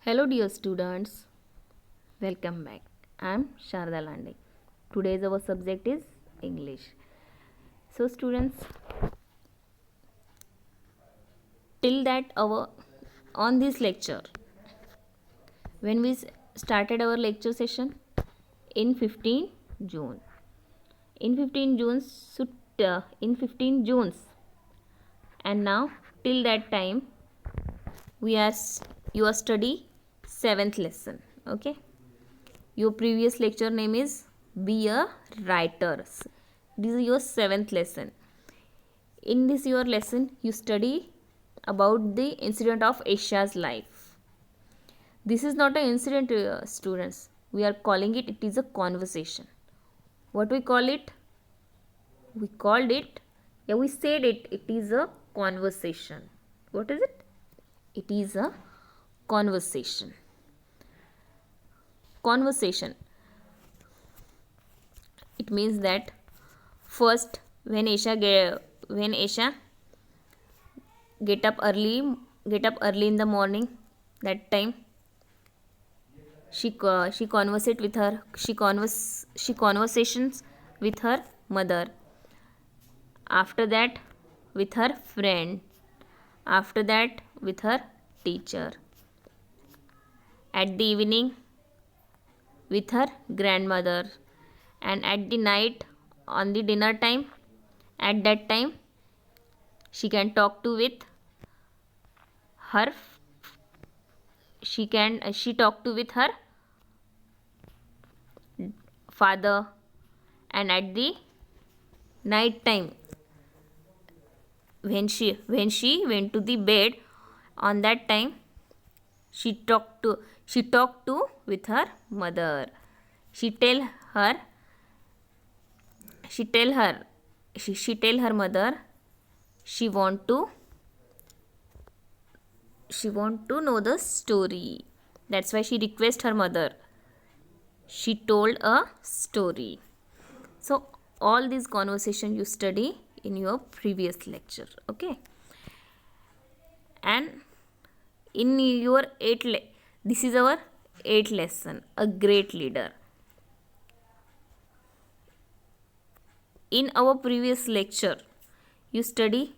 Hello dear students, welcome back. I am Sharda Lande. Today's our subject is English. So students, till that our on this lecture, when we started our lecture session in 15 June. In 15 June, in 15 Junes, and now till that time we are you are study 7th lesson. Okay. Your previous lecture name is Be a Writer. This is your 7th lesson. In this your lesson, you study about the incident of Asia's life. This is not an incident, students. We are calling it, it is a conversation. What we call it? We called it, we said it, it is a conversation. What is it? It is a conversation. Conversation. It means that first when Asia get up early in the morning, that time she conversations with her mother, after that with her friend, after that with her teacher, at the evening with her grandmother, and at the night on the dinner time, at that time she can talk to with her she talk to with her father, and at the night time when she went to the bed, on that time she talked to with her mother. She tell her mother she want to know the story. That's why she request her mother. She told a story. So all these conversation you study in your previous lecture. Okay. And in your this is our 8th lesson, a great leader. In our previous lecture, you study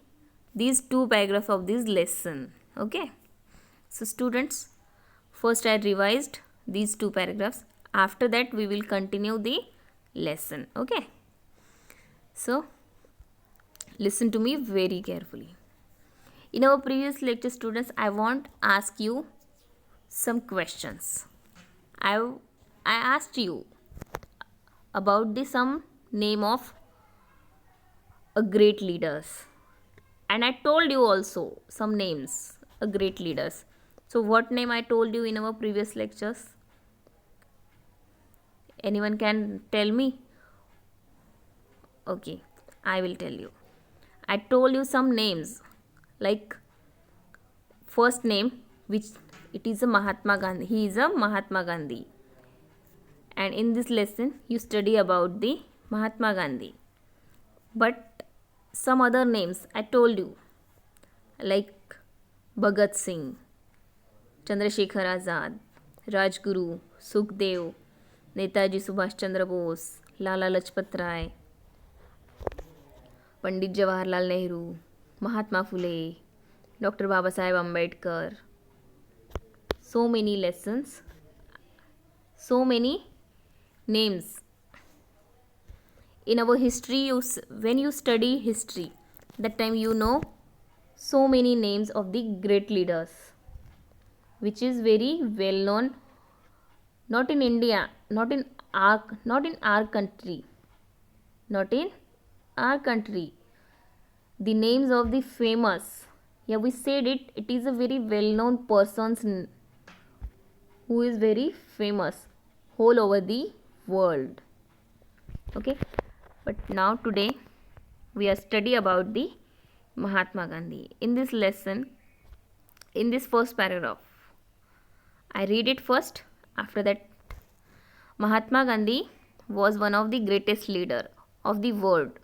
these 2 paragraphs of this lesson. Okay. So students, first I revised these 2 paragraphs. After that we will continue the lesson. Okay. So listen to me very carefully. In our previous lecture, students, I want to ask you some questions. I asked you about the some name of a great leaders, and I told you also some names a great leaders. So what name I told you in our previous lectures? Anyone can tell me? Okay, I will tell you. I told you some names, like first name, which it is a Mahatma Gandhi. He is a Mahatma Gandhi. And in this lesson you study about the Mahatma Gandhi. But some other names I told you, like Bhagat Singh, Chandrasekhar Azad, Rajguru, Sukhdev, Netaji Subhash Chandra Bose, Lala Lajpat Rai, Pandit Jawaharlal Nehru, Mahatma Phule, Dr. Babasaheb Ambedkar. So many lessons, so many names. In our history, when you study history, that time you know so many names of the great leaders, which is very well known, not in India, not in our country, the names of the famous, we said it, it is a very well known persons who is very famous all over the world. Okay. But now today we are study about the Mahatma Gandhi. In this lesson, in this first paragraph, I read it first. After that, Mahatma Gandhi was one of the greatest leader of the world.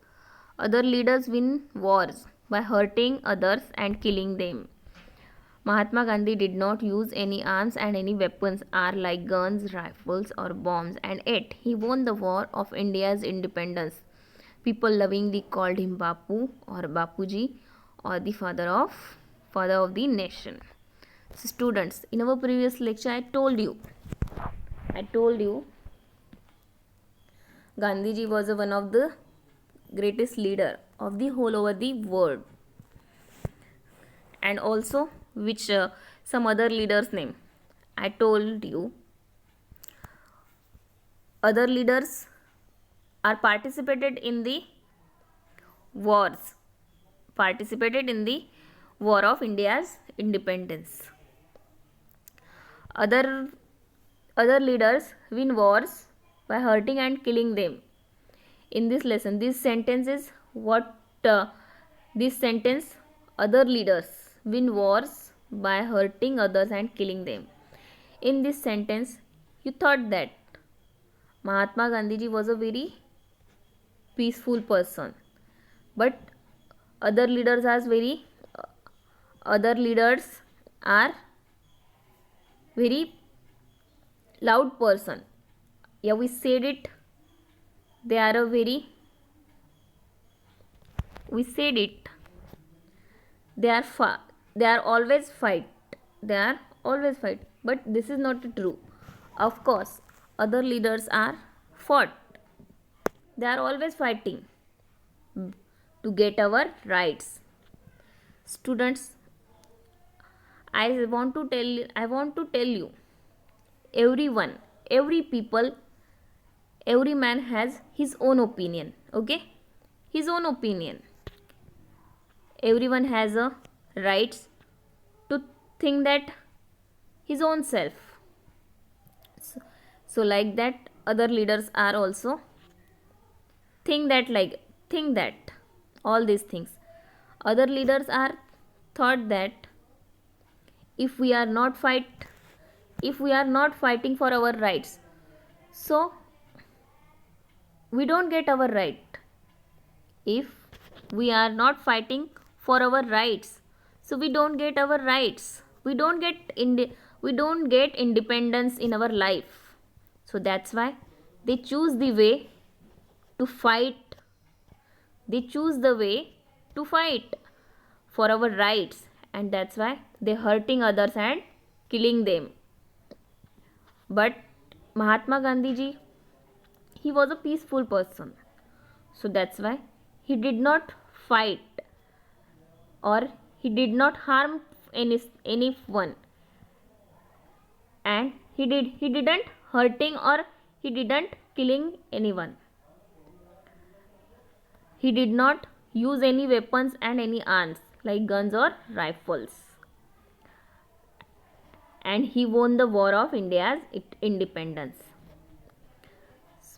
Other leaders win wars by hurting others and killing them. Mahatma Gandhi did not use any arms and any weapons are like guns, rifles or bombs, and yet he won the war of India's independence. People lovingly called him Bapu or Bapuji or the father of the nation. So students, in our previous lecture I told you Gandhiji was one of the greatest leader of the whole over the world, and also which some other leaders name I told you. Other leaders are participated in the wars, participated in the war of India's independence. Other leaders win wars by hurting and killing them. In this lesson, this sentence is what this sentence, other leaders win wars by hurting others and killing them. In this sentence, you thought that Mahatma Gandhiji was a very peaceful person, but other leaders are very loud person. Yeah, we said it. They are a very. We said it. They are always fight. They are always fight. But this is not true. Of course, other leaders are fought. They are always fighting to get our rights. Students, I want to tell you, everyone, every people, every man has his own opinion. Okay, his own opinion. Everyone has a rights to think that his own self. So like that, other leaders are also think that all these things. Other leaders are thought that if we are not fighting for our rights, so we don't get our right. If we are not fighting for our rights, so we don't get our rights. We don't get independence in our life. So that's why they choose the way to fight. They choose the way to fight for our rights, and that's why they hurting others and killing them. But Mahatma Gandhiji, he was a peaceful person, so that's why he did not fight or he did not harm anyone, and he didn't hurting or he didn't killing anyone. He did not use any weapons and any arms like guns or rifles, and he won the war of India's independence.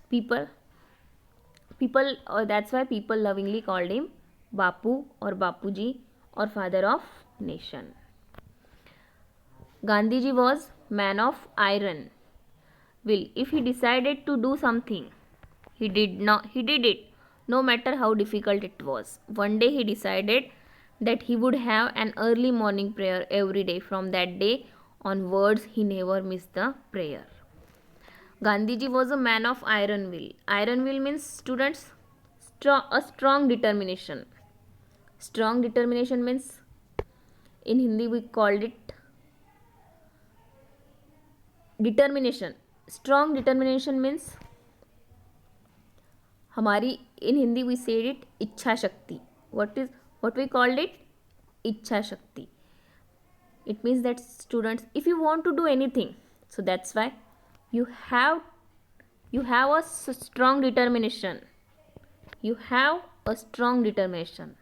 People that's why people lovingly called him Bapu or Bapuji or father of nation. Gandhiji was man of iron will. If he decided to do something, he did it, no matter how difficult it was. One day he decided that he would have an early morning prayer every day. From that day onwards, he never missed the prayer. Gandhiji was a man of iron will. Iron will means, students, a strong determination. Strong determination means, in Hindi we called it determination. Strong determination means, हमारी in Hindi we said it इच्छा शक्ति. What we called it? इच्छा शक्ति. It means that, students, if you want to do anything, so that's why you have a strong determination. You have a strong determination.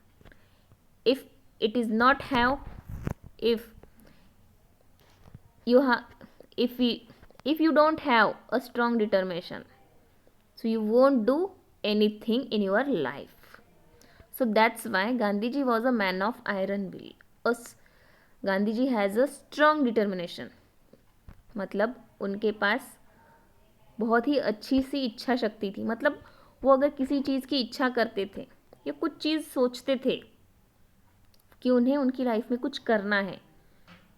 If it is not have, if you don't have a strong determination, so you won't do anything in your life. So that's why Gandhiji was a man of iron will. Gandhiji has a strong determination. मतलब उनके पास बहुत ही अच्छी सी इच्छा शक्ति थी. मतलब वो अगर किसी चीज़ की इच्छा करते थे या कुछ चीज़ सोचते थे कि उन्हें उनकी लाइफ में कुछ करना है,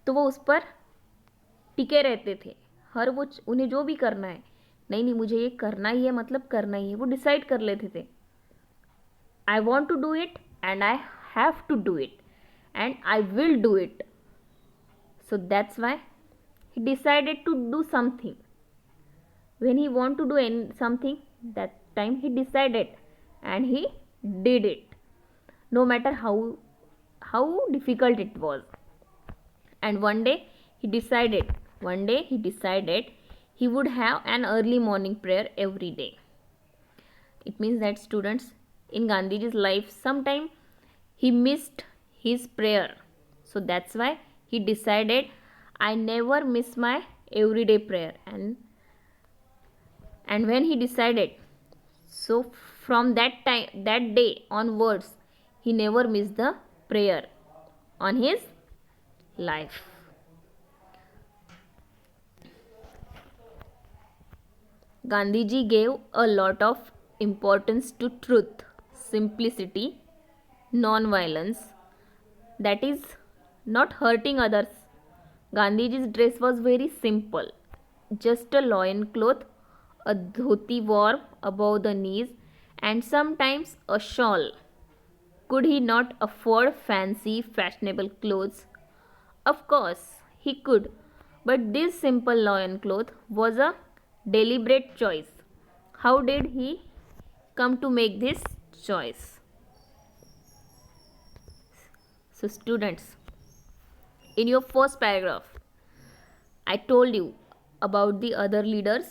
तो वो उस पर टिके रहते थे। हर वो उन्हें जो भी करना है, नहीं नहीं मुझे ये करना ही है, मतलब करना ही है, वो डिसाइड कर लेते थे। I want to do it and I have to do it and I will do it. So that's why he decided to do something. When he want to do something, that time he decided and he did it, no matter how difficult it was. And one day he decided he would have an early morning prayer every day. It means that students, in Gandhiji's life, sometime he missed his prayer. So that's why he decided, I never miss my everyday prayer. And when he decided, so from that time, that day onwards, he never missed the prayer on his life. Gandhiji gave a lot of importance to truth, simplicity, non-violence, that is not hurting others. Gandhiji's dress was very simple, just a loin cloth, a dhoti warm above the knees, and sometimes a shawl. Could he not afford fancy, fashionable clothes? Of course, he could, but this simple loin cloth was a deliberate choice. How did he come to make this choice? So, students, in your first paragraph, I told you about the other leaders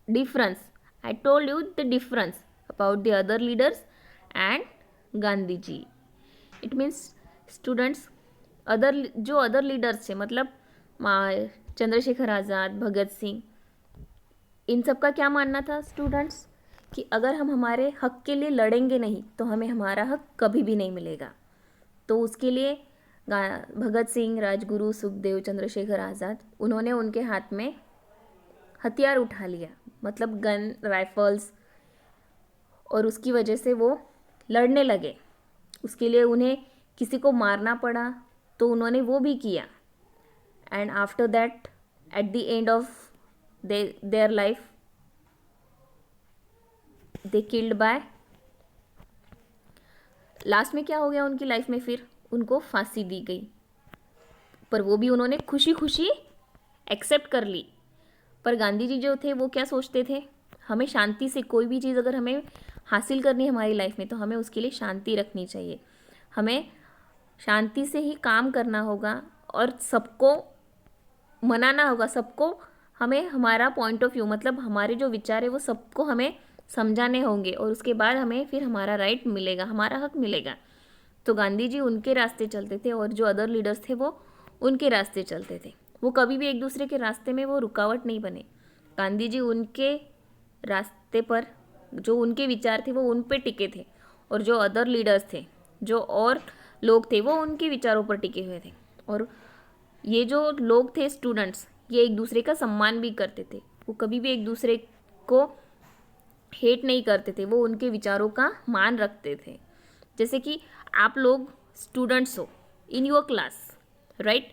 difference. I told you the difference about the other leaders and Gandhiji. It means students, जो other leaders थे, मतलब चंद्रशेखर आज़ाद, भगत सिंह, इन सब का क्या मानना था students, कि अगर हम हमारे हक के लिए लड़ेंगे नहीं तो हमें हमारा हक कभी भी नहीं मिलेगा. तो उसके लिए भगत सिंह, राजगुरु, सुखदेव, चंद्रशेखर आज़ाद, उन्होंने उनके हाथ में हथियार उठा लिया, मतलब गन, राइफल्स, और उसकी वजह से वो लड़ने लगे. उसके लिए उन्हें किसी को मारना पड़ा तो उन्होंने वो भी किया. And after that, at the end of their life, they killed by, last में क्या हो गया उनकी लाइफ में, फिर उनको फांसी दी गई. पर वो भी उन्होंने खुशी खुशी एक्सेप्ट कर ली. पर गांधी जी जो थे वो क्या सोचते थे, हमें शांति से कोई भी चीज़ अगर हमें हासिल करनी है हमारी लाइफ में तो हमें उसके लिए शांति रखनी चाहिए. हमें शांति से ही काम करना होगा और सबको मनाना होगा, सबको हमें हमारा पॉइंट ऑफ व्यू, मतलब हमारे जो विचार है वो सबको हमें समझाने होंगे और उसके बाद हमें फिर हमारा राइट मिलेगा, हमारा हक मिलेगा. तो गांधी जी उनके रास्ते चलते थे और जो अदर लीडर्स थे वो उनके रास्ते चलते थे. वो कभी भी एक दूसरे के रास्ते में वो रुकावट नहीं बने. गांधी जी उनके रास्ते पर, जो उनके विचार थे वो उन पे टिके थे, और जो अदर लीडर्स थे, जो और लोग थे, वो उनके विचारों पर टिके हुए थे. और ये जो लोग थे स्टूडेंट्स, ये एक दूसरे का सम्मान भी करते थे. वो कभी भी एक दूसरे को हेट नहीं करते थे, वो उनके विचारों का मान रखते थे. जैसे कि आप लोग स्टूडेंट्स हो इन योर क्लास, राइट.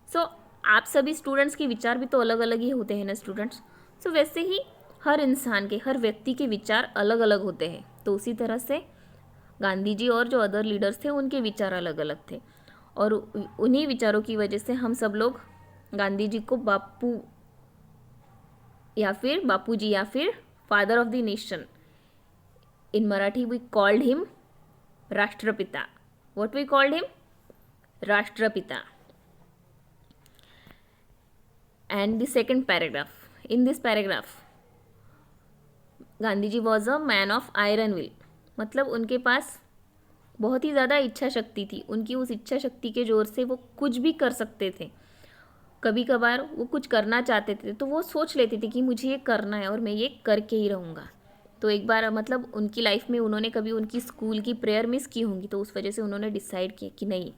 सो आप सभी स्टूडेंट्स के विचार भी तो अलग अलग ही होते हैं ना स्टूडेंट्स. सो वैसे ही हर इंसान के, हर व्यक्ति के विचार अलग अलग होते हैं. तो उसी तरह से गांधी जी और जो अदर लीडर्स थे उनके विचार अलग अलग थे, और उन्हीं विचारों की वजह से हम सब लोग गांधी जी को बापू या फिर बापूजी या फिर father of the nation, in Marathi we called him Rashtrapita. What we called him? Rashtrapita. And the second paragraph, in this paragraph, Gandhi ji was a man of iron will, मतलब उनके पास बहुत ही ज़्यादा इच्छा शक्ति थी. उनकी उस इच्छा शक्ति के जोर से वो कुछ भी कर सकते थे. कभी कभार वो कुछ करना चाहते थे तो वो सोच लेते थे कि मुझे ये करना है और मैं ये करके ही रहूँगा. तो एक बार, मतलब उनकी लाइफ में उन्होंने कभी उनकी स्कूल की प्रेयर मिस की होंगी, तो उस वजह से उन्होंने डिसाइड किया कि नहीं,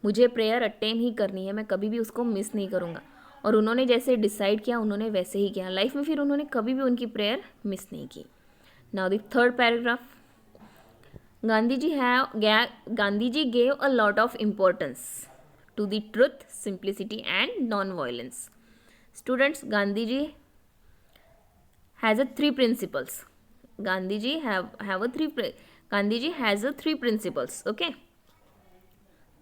मुझे प्रेयर अटेंड ही करनी है, मैं कभी भी उसको मिस नहीं करूँगा. और उन्होंने जैसे डिसाइड किया उन्होंने वैसे ही किया. लाइफ में फिर उन्होंने कभी भी उनकी प्रेयर मिस नहीं की. Now the third paragraph, Gandhi ji gave a lot of importance to the truth, simplicity, and non-violence. Students, Gandhiji has a three principles. Gandhiji Gandhiji has a three principles. Okay,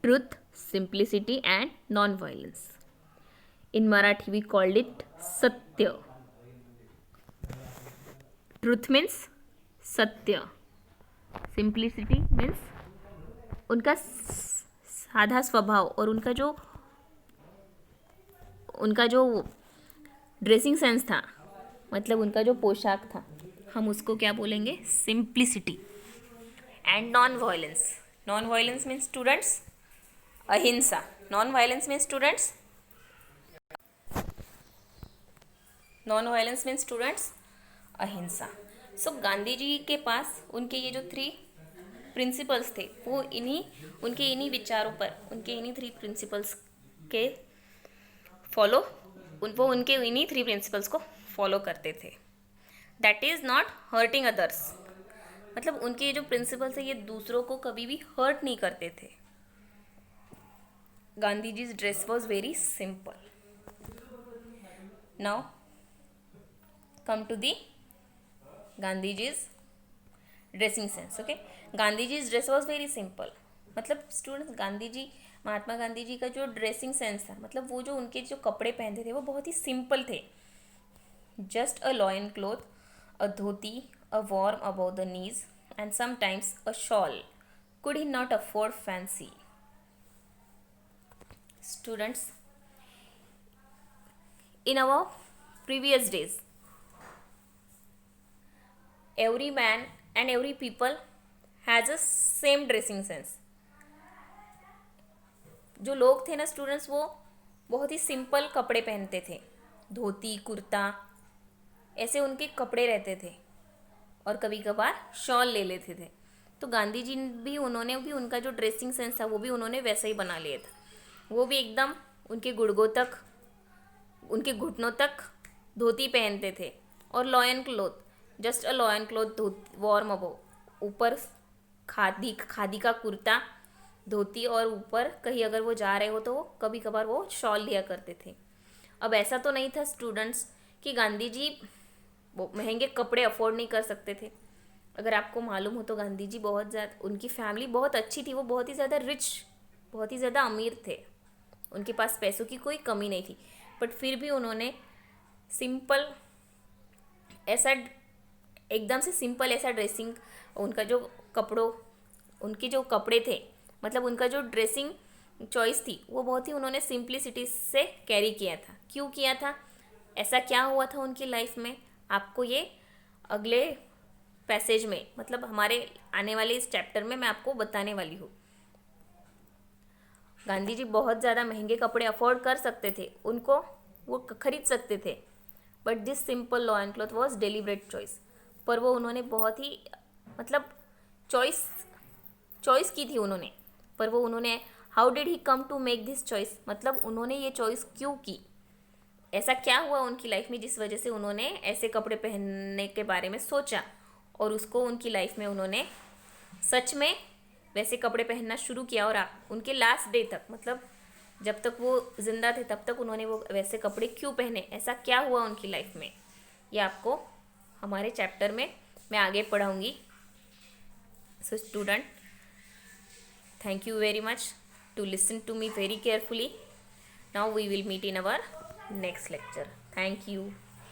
truth, simplicity, and non-violence. In Marathi, we called it Satya. Truth means Satya. Simplicity means उनका साधा स्वभाव और उनका जो dressing sense था, मतलब उनका जो पोशाक था, हम उसको क्या बोलेंगे? Simplicity. And non violence. Non violence means students अहिंसा. नॉन वायलेंस मीन्स स्टूडेंट्स अहिंसा. सो गांधी जी के पास उनके ये जो थ्री प्रिंसिपल्स थे वो उनके इन्हीं विचारों पर, उनके इन्हीं थ्री प्रिंसिपल्स के उनके इन्हीं थ्री प्रिंसिपल्स को फॉलो करते थे. That is not hurting others. मतलब उनके ये जो प्रिंसिपल्स है ये दूसरों को कभी भी हर्ट नहीं करते थे. Gandhi ji's dress was very simple. Now come to the Gandhi ji's dressing sense. Okay, Gandhi ji's dress was very simple. मतलब स्टूडेंट्स महात्मा गांधी जी का जो ड्रेसिंग सेंस था, मतलब वो जो उनके जो कपड़े पहनते थे वो बहुत ही सिंपल थे. Just a loin cloth, a dhoti, a warm about the knees, and sometimes a shawl. Could he not afford fancy. Students, in our previous days, every man and every people has a same dressing sense. जो लोग थे ना students, वो बहुत ही simple कपड़े पहनते थे. धोती, कुर्ता, ऐसे उनके कपड़े रहते थे और कभी कभार शॉल ले लेते थे. तो गांधी जी भी उनका जो ड्रेसिंग सेंस था वो भी उन्होंने वैसा ही बना लिया था. वो भी एकदम उनके घुटनों तक धोती पहनते थे और loin cloth, just a loin cloth, warm above, ऊपर खादी का कुर्ता, धोती, और ऊपर कहीं अगर वो जा रहे हो तो कभी कभार वो शॉल लिया करते थे. अब ऐसा तो नहीं था स्टूडेंट्स कि गांधी जी महंगे कपड़े अफोर्ड नहीं कर सकते थे. अगर आपको मालूम हो तो गांधी जी बहुत ज़्यादा, उनकी फैमिली बहुत अच्छी थी, वो बहुत ही ज़्यादा रिच, बहुत ही ज़्यादा अमीर थे. उनके पास पैसों की कोई कमी नहीं थी, बट फिर भी उन्होंने सिंपल ऐसा, एकदम से सिंपल ऐसा ड्रेसिंग, उनके जो कपड़े थे, मतलब उनका जो ड्रेसिंग चॉइस थी वो बहुत ही उन्होंने सिंप्लिसिटी से कैरी किया था. क्यों किया था, ऐसा क्या हुआ था उनकी लाइफ में, आपको ये अगले पैसेज में, मतलब हमारे आने वाले इस चैप्टर में मैं आपको बताने वाली हूँ. गांधी जी बहुत ज़्यादा महंगे कपड़े अफोर्ड कर सकते थे, उनको वो खरीद सकते थे, but this simple lion cloth was deliberate choice. पर वो उन्होंने बहुत ही, मतलब चॉइस की थी उन्होंने, पर वो उन्होंने, how did he come to make this choice, मतलब उन्होंने ये चॉइस क्यों की, ऐसा क्या हुआ उनकी लाइफ में जिस वजह से उन्होंने ऐसे कपड़े पहनने के बारे में सोचा और उसको उनकी लाइफ में उन्होंने सच में वैसे कपड़े पहनना शुरू किया. और उनके लास्ट डे तक, मतलब जब तक वो जिंदा थे तब तक उन्होंने वो वैसे कपड़े क्यों पहने, ऐसा क्या हुआ उनकी लाइफ में, ये आपको हमारे चैप्टर में मैं आगे पढ़ाऊँगी. So student, thank you very much to listen to me very carefully. Now we will meet in our next lecture. Thank you.